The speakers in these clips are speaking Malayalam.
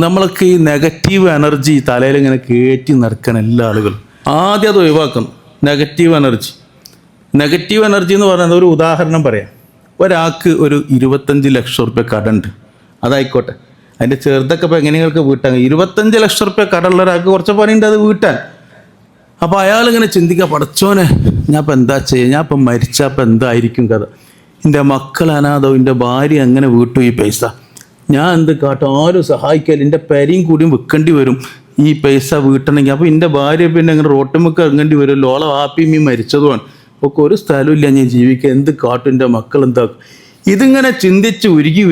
നമ്മളൊക്കെ ഈ നെഗറ്റീവ് എനർജി തലയിൽ ഇങ്ങനെ കയറ്റി നടക്കണം എല്ലാ ആളുകളും. ആദ്യം അത് ഒഴിവാക്കണം. നെഗറ്റീവ് എനർജി എന്ന് പറയുന്നത് ഒരു ഉദാഹരണം പറയാം. ഒരാൾക്ക് ഒരു 25 ലക്ഷം റുപ്യ കടമുണ്ട്. അതായിക്കോട്ടെ, അതിൻ്റെ ചെറുതൊക്കെ ഇപ്പോൾ എങ്ങനെയൊക്കെ വീട്ടാൻ 25 ലക്ഷം റുപ്യ കടമുള്ള ഒരാൾക്ക് കുറച്ച് പണിയുണ്ട് അത് വീട്ടാൻ. അപ്പോൾ അയാളിങ്ങനെ ചിന്തിക്കുക, പടച്ചോനെ ഞാൻ ഇപ്പം എന്താ ചെയ്യുക, ഞാൻ ഇപ്പം മരിച്ചാൽ ഇപ്പം എന്തായിരിക്കും കഥ, എൻ്റെ മക്കൾ അനാഥവും എൻ്റെ ഭാര്യ എങ്ങനെ വീട്ടും ഈ പൈസ, ഞാൻ എന്ത് കാട്ടും, ആരും സഹായിക്കാല്ല, എൻ്റെ പെരയും കൂടിയും വിൽക്കേണ്ടി വരും ഈ പൈസ വീട്ടണമെങ്കിൽ. അപ്പോൾ എൻ്റെ ഭാര്യ പിന്നെ അങ്ങനെ റോട്ടുമൊക്കെ ഇറങ്ങേണ്ടി വരുമല്ലോ, ഓളെ വാപ്പിയും മരിച്ചതുമാണ്, ഒക്കെ ഒരു സ്ഥലമില്ല ഞാൻ ജീവിക്കുക, എന്ത് കാട്ടും, എൻ്റെ മക്കൾ എന്താക്കും. ഇതിങ്ങനെ ചിന്തിച്ച് ഉരുകി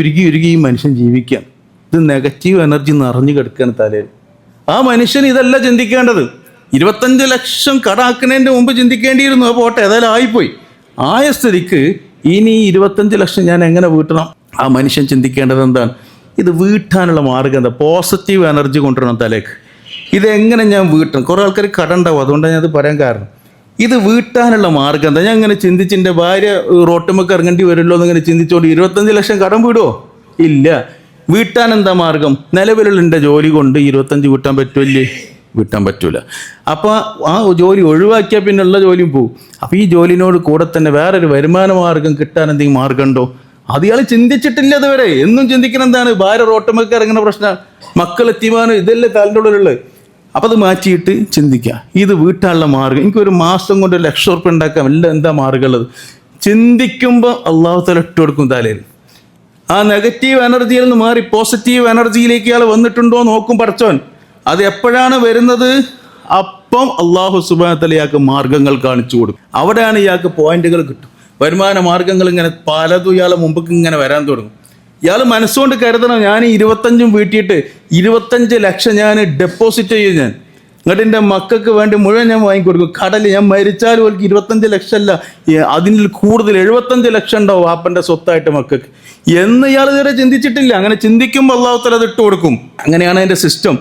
ഈ മനുഷ്യൻ ജീവിക്കാം. ഇത് നെഗറ്റീവ് എനർജി നിറഞ്ഞു കിടക്കുകയാണ് തലയിൽ. ആ മനുഷ്യൻ ഇതല്ല ചിന്തിക്കേണ്ടത്. 25 ലക്ഷം കടാക്കുന്നതിൻ്റെ മുമ്പ് ചിന്തിക്കേണ്ടിയിരുന്നു. അപ്പോൾ പോട്ടെ, ഏതായാലും ആയിപ്പോയി. ആയ സ്ഥിതിക്ക് ഇനി 25 ലക്ഷം ഞാൻ എങ്ങനെ വീട്ടണം? ആ മനുഷ്യൻ ചിന്തിക്കേണ്ടത് എന്താണ്? ഇത് വീട്ടാനുള്ള മാർഗം എന്താ? പോസിറ്റീവ് എനർജി കൊണ്ടുവരണം തലേക്ക്. ഇതെങ്ങനെ ഞാൻ വീട്ടണം? കുറേ ആൾക്കാർ കടണ്ടാവും, അതുകൊണ്ടാണ് ഞാനത് പറയാൻ കാരണം. ഇത് വീട്ടാനുള്ള മാർഗം എന്താ? ഞാൻ ഇങ്ങനെ ചിന്തിച്ച് എൻ്റെ ഭാര്യ റോട്ടുമൊക്കെ ഇറങ്ങേണ്ടി വരുമല്ലോ എന്നിങ്ങനെ ചിന്തിച്ചോണ്ട് 25 ലക്ഷം കടം വീടുമോ? ഇല്ല. വീട്ടാൻ എന്താ മാർഗം? നിലവിലുള്ള എൻ്റെ ജോലി കൊണ്ട് 25 വീട്ടാൻ പറ്റുമല്ലേ? വീട്ടാൻ പറ്റൂല. അപ്പോൾ ആ ജോലി ഒഴിവാക്കിയാൽ പിന്നെ ഉള്ള ജോലിയും പോകും. അപ്പോൾ ഈ ജോലിനോട് കൂടെ തന്നെ വേറൊരു വരുമാന മാർഗം കിട്ടാൻ എന്തെങ്കിലും മാർഗമുണ്ടോ? അത് ഇയാൾ ചിന്തിച്ചിട്ടില്ല അതുവരെ. എന്നും ചിന്തിക്കണം എന്താണ്? ഭാര്യ റോട്ടുമൊക്കെ ഇറങ്ങുന്ന പ്രശ്നമാണ്, മക്കൾ എത്തിമാനം, ഇതല്ലേ തലൻ്റെ ഉള്ളിലുള്ളത്. അപ്പോൾ അത് മാറ്റിയിട്ട് ചിന്തിക്കുക, ഇത് വീട്ടാനുള്ള മാർഗം. എനിക്കൊരു മാസം കൊണ്ട് 1 ലക്ഷം റുപ്യ ഉണ്ടാക്കാം, എല്ലാം എന്താ മാർഗമുള്ളത്? ചിന്തിക്കുമ്പോൾ അള്ളാഹു തആല ഇട്ട് കൊടുക്കും തലയിൽ. ആ നെഗറ്റീവ് എനർജിയിൽ നിന്ന് മാറി പോസിറ്റീവ് എനർജിയിലേക്ക് ഇയാൾ വന്നിട്ടുണ്ടോ നോക്കും പടച്ചോൻ. അത് എപ്പോഴാണ് വരുന്നത്? അപ്പം അള്ളാഹു സുബ്ഹാനഹു വ തആല ഇയാൾക്ക് മാർഗങ്ങൾ കാണിച്ചു കൊടുക്കും. അവിടെയാണ് ഇയാൾക്ക് പോയിന്റുകൾ കിട്ടും. വരുമാന മാർഗങ്ങൾ ഇങ്ങനെ പലതും ഇയാളെ മുമ്പ് ഇങ്ങനെ വരാൻ തുടങ്ങും. ഇയാൾ മനസ്സുകൊണ്ട് കരുതണം, ഞാൻ 25 വീട്ടിയിട്ട് 25 ലക്ഷം ഞാൻ ഡെപ്പോസിറ്റ് ചെയ്യും. ഞാൻ എന്നിട്ട് എൻ്റെ മക്കൾക്ക് വേണ്ടി മുഴുവൻ ഞാൻ വാങ്ങിക്കൊടുക്കും. കടൽ ഞാൻ മരിച്ചാലും അവർക്ക് 25 ലക്ഷം അല്ല, അതിൽ കൂടുതൽ 75 ലക്ഷം ഉണ്ടാവും വാപ്പൻ്റെ സ്വത്തായിട്ട് മക്കൾക്ക് എന്ന് ഇയാൾ ഇതുവരെ ചിന്തിച്ചിട്ടില്ല. അങ്ങനെ ചിന്തിക്കുമ്പോൾ അള്ളാഹു തആല അത് ഇട്ട് കൊടുക്കും. അങ്ങനെയാണ് അതിൻ്റെ സിസ്റ്റം.